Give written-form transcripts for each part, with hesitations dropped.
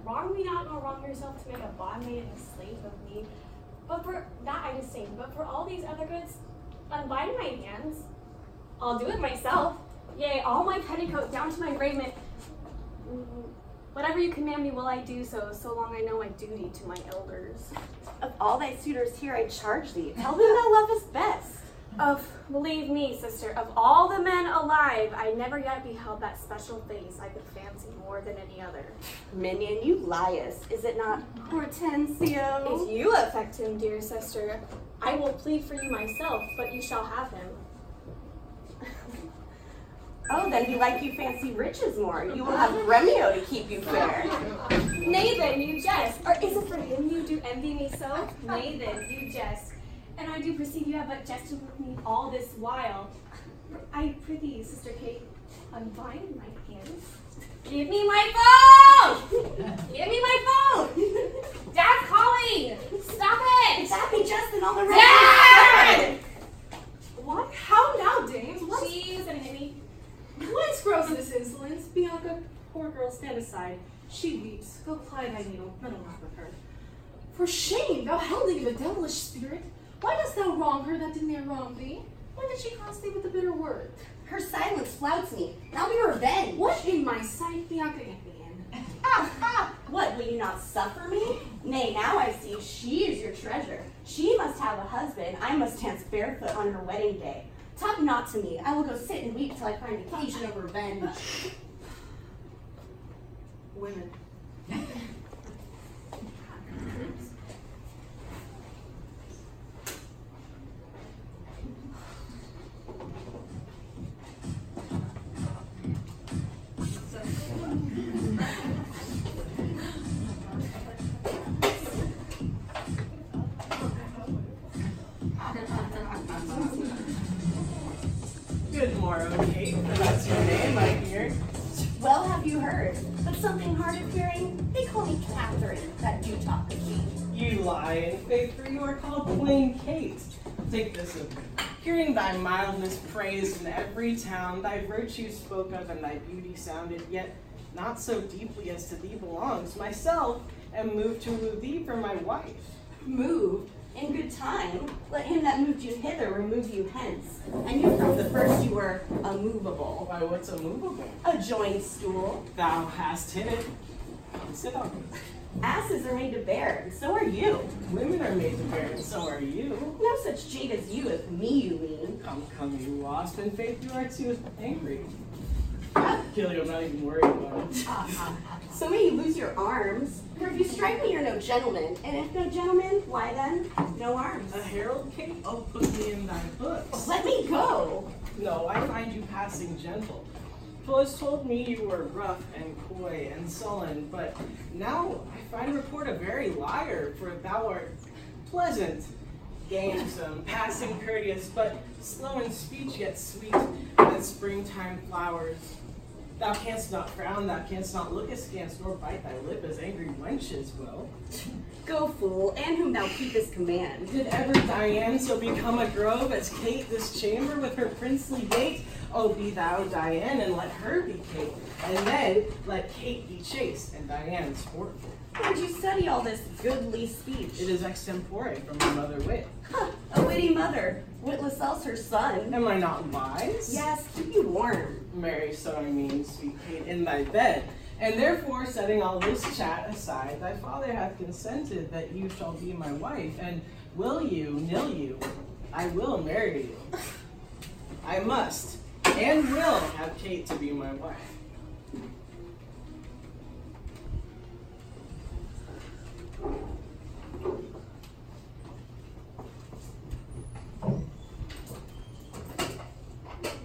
wrong me not nor wrong yourself to make a bondmaid and a slave of me. But for that I just sing, but for all these other goods, unbind my hands. I'll do it myself. Yea, all my petticoat down to my raiment. Whatever you command me will I do so long I know my duty to my elders. Of all thy suitors here I charge thee, tell whom thou lovest best. Believe me, sister, of all the men alive, I never yet beheld that special face I could fancy more than any other. Minion, you liest. Is it not Hortensio? If you affect him, dear sister, I will plead for you myself, but you shall have him. Oh, then belike you fancy riches more. You will have Remio to keep you fair. Nay then, you jest. Or is it for him you do envy me so? Nay then, you jest. And I do perceive you have but jested with me all this while. I prithee, Sister Kate, unbind my hands. Give me my phone! Give me my phone! Dad's calling! Stop it! If that be just, then all the rest Dad! What? How now, dames? She's gonna hit me. Whence grows this insolence? Bianca, poor girl, stand aside. She weeps. Go ply thy needle. Meddle not with her. For shame, thou hounding of a devilish spirit! Why dost thou wrong her that did ne'er wrong thee? Why did she cross thee with a bitter word? Her silence flouts me. Now be revenge. What in my sight, Bianca Anthony? What, will you not suffer me? Nay, now I see she is your treasure. She must have a husband. I must dance barefoot on her wedding day. Talk not to me. I will go sit and weep till I find occasion of revenge. Women. Good morrow, Kate. That's your name, I hear. Well, have you heard? But something hard of hearing? They call me Catherine, that do talk of me. You lie in faith, for you are called plain Kate. Take this of me. Hearing thy mildness praised in every town, thy virtue spoke of and thy beauty sounded, yet not so deeply as to thee belongs. Myself am moved to woo thee for my wife. Moved? In good time, let him that moved you hither remove you hence. I knew from the first you were immovable. Why, what's immovable? A joined stool. Thou hast hit it. Sit on it. Asses are made to bear, and so are you. Women are made to bear, and so are you. No such jade as you, if me you mean. Come, you wasp. In faith, you are too angry. Kill you, I'm not even worried about it. So may you lose your arms. For if you strike me, you're no gentleman. And if no gentleman, why then, no arms. A herald, Kate? Oh, put me in thy books. Let me go. No, I find you passing gentle. 'Twas told me you were rough and coy and sullen, but now I find report a very liar, for thou art pleasant, gamesome, passing courteous, but slow in speech yet sweet as springtime flowers. Thou canst not frown, thou canst not look askance, nor bite thy lip as angry wenches will. Go, fool, and whom thou keepest command. Did ever Diane so become a grove as Kate this chamber with her princely gait? Oh, be thou Diane, and let her be Kate, and then let Kate be chaste, and Diane sportful. Where'd you study all this goodly speech? It is extempore from my mother wit. A witty mother, witless else her son. Am I not wise? Yes, keep you warm. Marry, so I mean, sweet Kate, in thy bed. And therefore, setting all this chat aside, thy father hath consented that you shall be my wife, and will you, nill you, I will marry you. I must, and will have Kate to be my wife.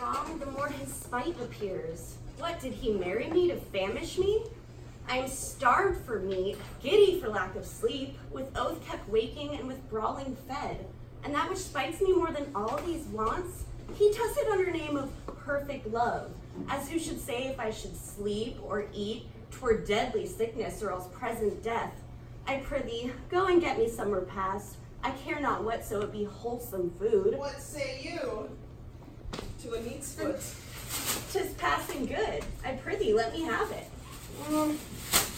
Wrong, the more his spite appears. What, did he marry me to famish me? I am starved for meat, giddy for lack of sleep, with oath kept waking and with brawling fed. And that which spites me more than all these wants, he does it under name of perfect love, as who should say if I should sleep or eat, 'twere deadly sickness or else present death. I prithee, go and get me some repast. I care not what, so it be wholesome food. What say you to a neat's foot? 'Tis passing good. I prithee, let me have it.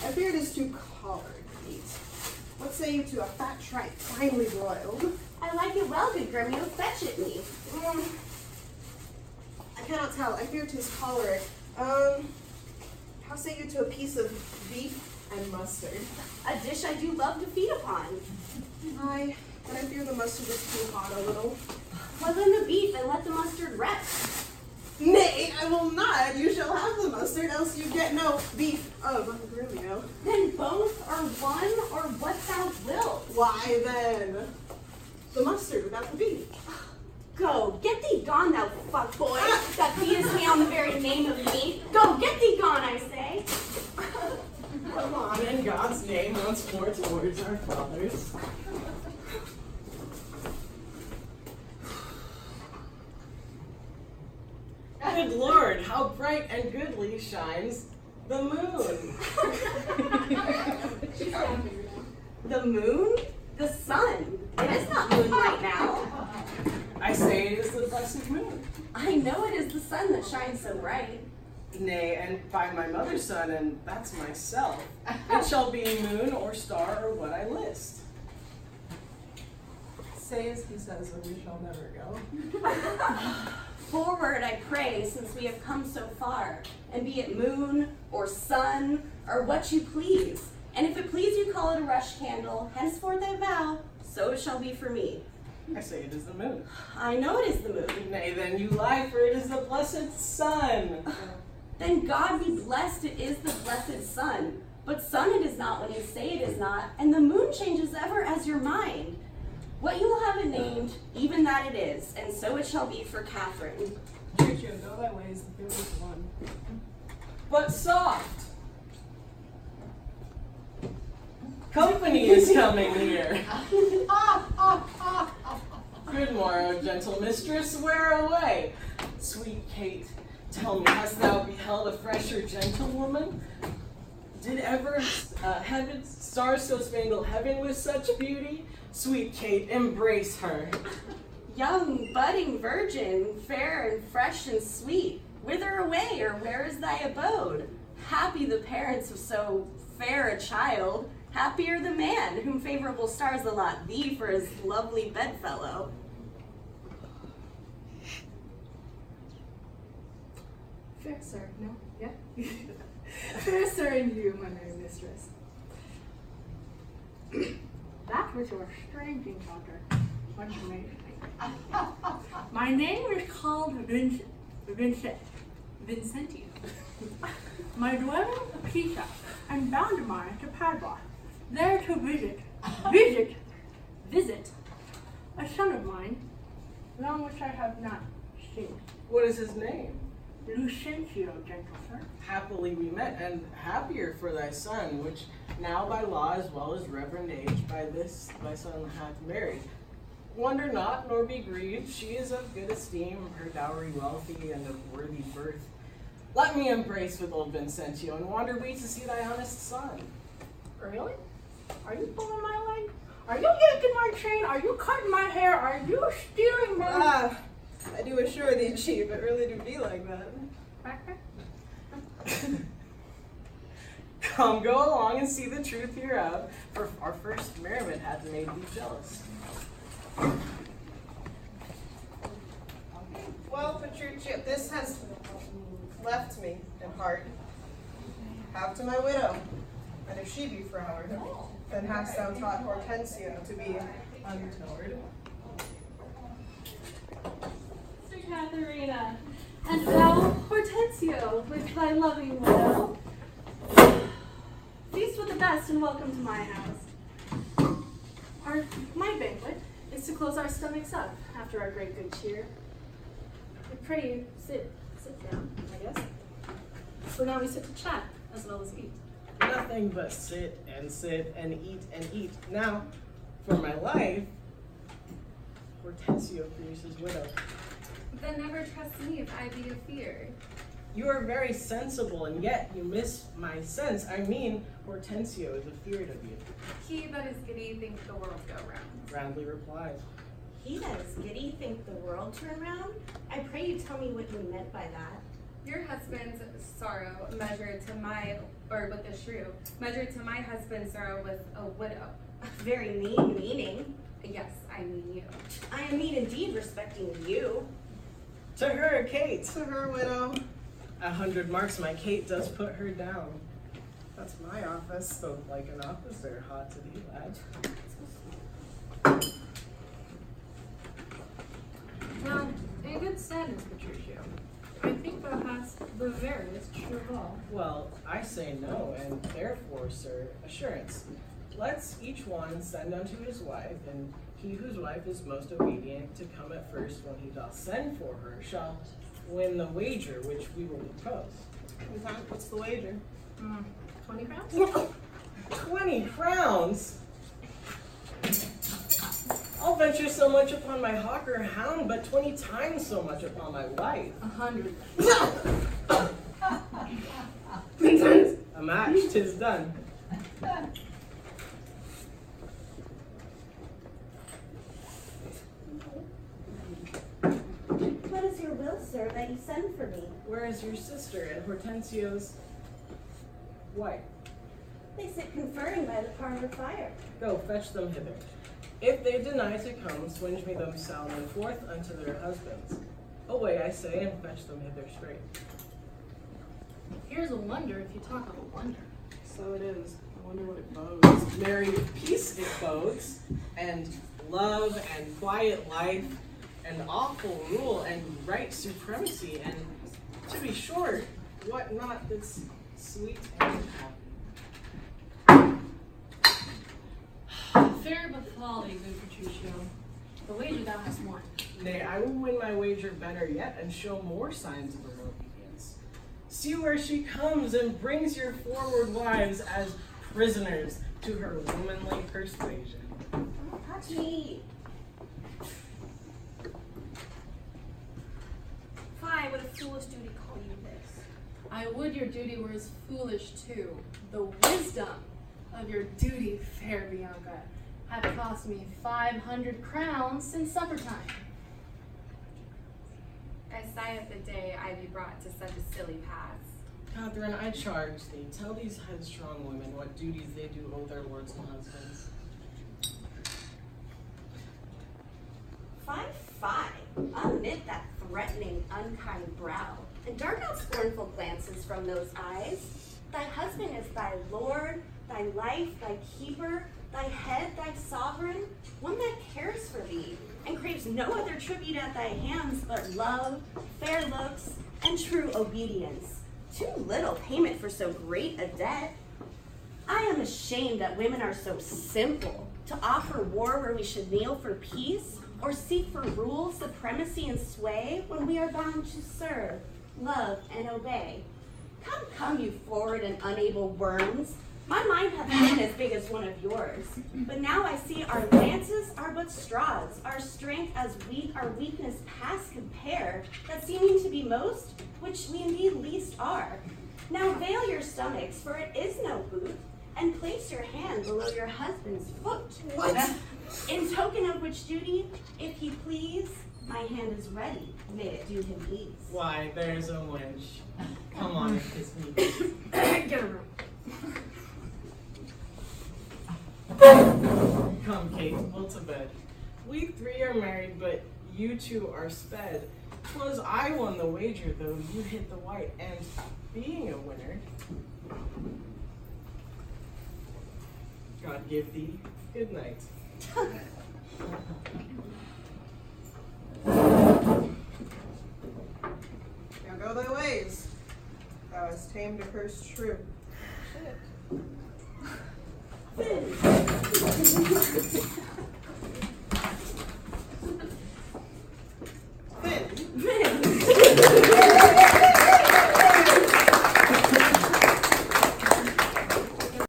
I fear it is too collared meat. What say you to a fat tripe, finely broiled? I like it well, good Gremio. Fetch it me. I cannot tell. I fear 'tis choleric. How say you to a piece of beef and mustard? A dish I do love to feed upon. Aye, but I fear the mustard is too hot a little. Well, then the beef and let the mustard rest. Nay, I will not. You shall have the mustard, else you get no beef of Gremio. Then both or one or what thou wilt. Why then? The mustard without the beef. Go, get thee gone, thou fuckboy, that feedest me on the very name of me. Go, get thee gone, I say. Come on, in God's name, once more towards our fathers. Good Lord, how bright and goodly shines the moon. She's laughing now. The moon? The sun. It is not moonlight now. I say it is the blessed moon. I know it is the sun that shines so bright. Nay, and by my mother's son, and that's myself, it shall be moon or star or what I list. Say as he says, and we shall never go. Forward, I pray, since we have come so far, and be it moon or sun or what you please. And if it please you call it a rush candle, henceforth I vow, so it shall be for me. I say it is the moon. I know it is the moon. Nay, then you lie, for it is the blessed sun. Then God be blessed, it is the blessed sun. But sun it is not when you say it is not, and the moon changes ever as your mind. What you will have it named, even that it is, and so it shall be for Catherine. Churchill, go thy ways, there is one. But soft. Company is coming here. Good morrow, gentle mistress, where away? Sweet Kate, tell me, hast thou beheld a fresher gentlewoman? Did ever heaven's stars so spangle heaven with such beauty? Sweet Kate, embrace her. Young, budding virgin, fair and fresh and sweet, whither away, or where is thy abode? Happy the parents of so fair a child, happier the man whom favorable stars allot thee for his lovely bedfellow. Fair sir, no? Yeah? Fair sir, and you, my merry mistress. That was your strange encounter. Much amazed me. My name is called Vincentio. My dwelling Pisa, and bound mine to Padua, there to visit a son of mine, long which I have not seen. What is his name? Lucentio, gentle sir. Happily we met, and happier for thy son, which now by law as well as reverend age by this thy son hath married. Wonder not, nor be grieved, she is of good esteem, her dowry wealthy, and of worthy birth. Let me embrace with old Vincentio, and wander we to see thy honest son. Really? Are you pulling my leg? Are you yanking my chain? Are you cutting my hair? Are you stealing my... I do assure thee, chief, it really do be like that. Come, go along and see the truth hereof, for our first merriment hath made thee jealous. Well, Petruchia, this has left me in heart. Have to my widow, and if she be froward, then hast thou taught Hortensio to be untoward. Sir Katharina, and thou, Hortensio, with thy loving widow. Feast with the best and welcome to my house. My banquet is to close our stomachs up after our great good cheer. I pray you sit down, I guess. For now we sit to chat as well as eat. Nothing but sit and eat and eat. Now, for my life, Hortensio fears his widow. Then never trust me if I be afeard. You are very sensible, and yet you miss my sense. I mean, Hortensio is afeard of you. He that is giddy thinks the world go round. Roundly replies. He that is giddy think the world turn round? I pray you tell me what you meant by that. Your husband's sorrow measured to my, or with the shrew, measured to my husband's sorrow with a widow. Very meaning. Yes, I mean you. I am mean indeed respecting you. To her, Kate. To her widow. 100 marks, my Kate does put her down. That's my office. Spoke like an officer, hot to thee, lad. Now, in good standards, Patricio, I think thou hast the veriest cheval. Well, I say no, and therefore, sir, assurance. Let's each one send unto his wife, and he whose wife is most obedient to come at first when he doth send for her shall win the wager which we will propose. What's the wager? 20 crowns? 20 crowns? I'll venture so much upon my hawk or hound, but 20 times so much upon my wife. 100. A match, 'tis done. What is your will, sir, that you send for me? Where is your sister and Hortensio's wife? They sit conferring by the parlor fire. Go, fetch them hither. If they deny to come, swinge me them sound and forth unto their husbands. Away, I say, and fetch them hither straight. Here's a wonder if you talk of a wonder. So it is. I wonder what it bodes. Married peace it bodes, and love and quiet life, and awful rule and right supremacy, and to be short, what not that's sweet and happy. Fair but folly, good Patricio. The wager thou hast won. Nay, I will win my wager better yet, and show more signs of her obedience. See where she comes, and brings your forward wives as prisoners to her womanly persuasion. Don't touch me. Fie, what a foolish duty call you this. I would your duty were as foolish too. The wisdom of your duty, fair Bianca, hath cost me 500 crowns since supper time. I sigh at the day I be brought to such a silly pass. Catherine, I charge thee, tell these headstrong women what duties they do owe their lords and husbands. 5-5. Unknit that threatening, unkind brow, and dart out scornful glances from those eyes. Thy husband is thy lord, thy life, thy keeper, thy head, thy sovereign, one that cares for thee, and craves no other tribute at thy hands but love, fair looks, and true obedience. Too little payment for so great a debt. I am ashamed that women are so simple to offer war where we should kneel for peace, or seek for rule, supremacy, and sway when we are bound to serve, love, and obey. Come, you forward and unable worms. My mind hath been as big as one of yours, but now I see our lances are but straws, our strength as weak, our weakness past compare, that seeming to be most, which we indeed least are. Now veil your stomachs, for it is no boot, and place your hand below your husband's foot. What? In token of which duty, if he please, my hand is ready, may it do him ease. Why, there's a wench. Come on and kiss me. Get a room. Come, Kate, we'll to bed. We three are married, but you two are sped. 'Twas I won the wager, though you hit the white, and being a winner, God give thee good night. Now go thy ways. Thou hast tamed a cursed shrew. Shit.